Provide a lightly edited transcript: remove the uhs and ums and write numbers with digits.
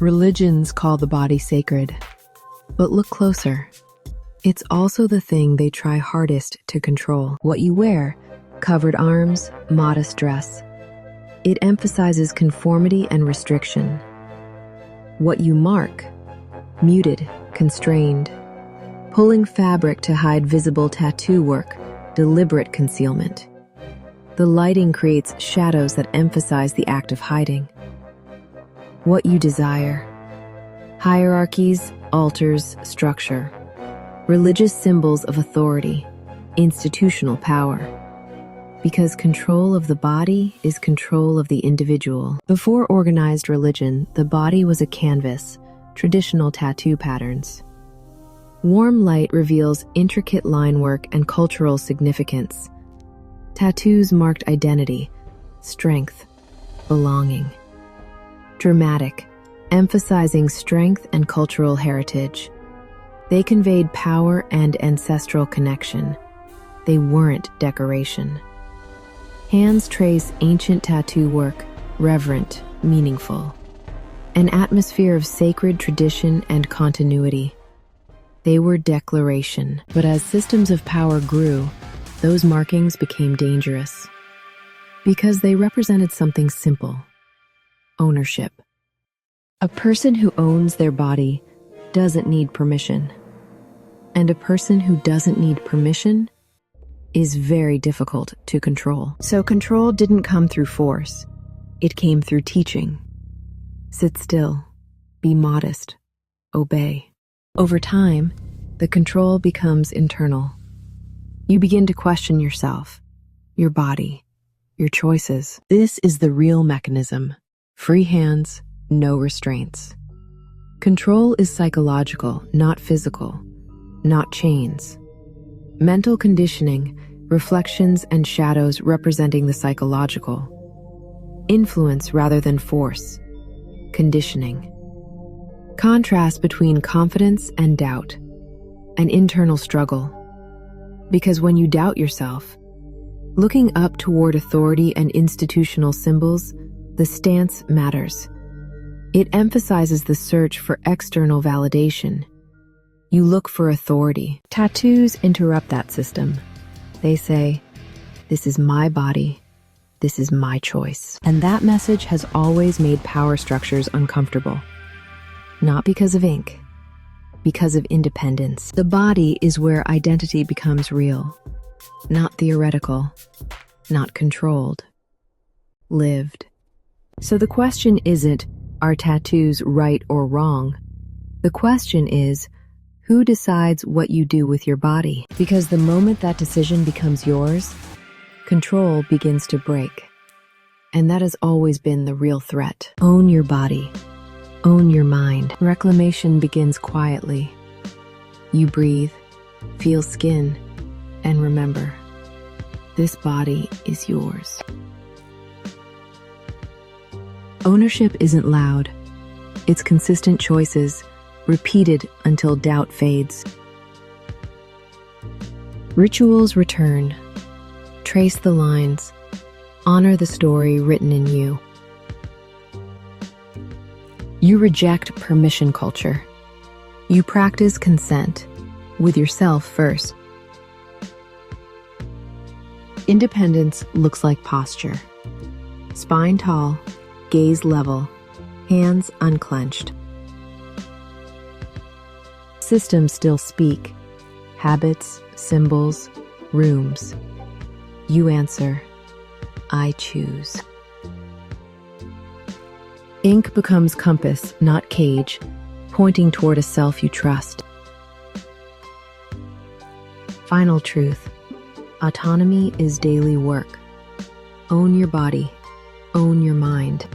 Religions call the body sacred, but look closer. It's also the thing they try hardest to control. What you wear, covered arms, modest dress. It emphasizes conformity and restriction. What you mark, muted, constrained. Pulling fabric to hide visible tattoo work, deliberate concealment. The lighting creates shadows that emphasize the act of hiding. What you desire. Hierarchies, altars, structure. Religious symbols of authority, institutional power. Because control of the body is control of the individual. Before organized religion, the body was a canvas, traditional tattoo patterns. Warm light reveals intricate line work and cultural significance. Tattoos marked identity, strength, belonging. Dramatic, emphasizing strength and cultural heritage. They conveyed power and ancestral connection. They weren't decoration. Hands trace ancient tattoo work, reverent, meaningful. An atmosphere of sacred tradition and continuity. They were declaration, but as systems of power grew, those markings became dangerous. Because they represented something simple: ownership. A person who owns their body doesn't need permission. And a person who doesn't need permission is very difficult to control. So control didn't come through force. It came through teaching. Sit still, be modest, obey. Over time, the control becomes internal. You begin to question yourself, your body, your choices. This is the real mechanism. Free hands, no restraints. Control is psychological, not physical, not chains. Mental conditioning, reflections and shadows representing the psychological. Influence rather than force. Conditioning. Contrast between confidence and doubt. An internal struggle. Because when you doubt yourself, looking up toward authority and institutional symbols, the stance matters. It emphasizes the search for external validation. You look for authority. Tattoos interrupt that system. They say, "This is my body. This is my choice." And that message has always made power structures uncomfortable. Not because of ink, because of independence. The body is where identity becomes real, not theoretical, not controlled, lived. So the question isn't, are tattoos right or wrong? The question is, who decides what you do with your body? Because the moment that decision becomes yours, control begins to break. And that has always been the real threat. Own your body. Own your mind. Reclamation begins quietly. You breathe, feel skin, and remember, this body is yours. Ownership isn't loud. It's consistent choices, repeated until doubt fades. Rituals return. Trace the lines. Honor the story written in you. You reject permission culture. You practice consent, with yourself first. Independence looks like posture. Spine tall, gaze level, hands unclenched. Systems still speak. Habits, symbols, rooms. You answer, I choose. Ink becomes compass, not cage, pointing toward a self you trust. Final truth. Autonomy is daily work. Own your body. Own your mind.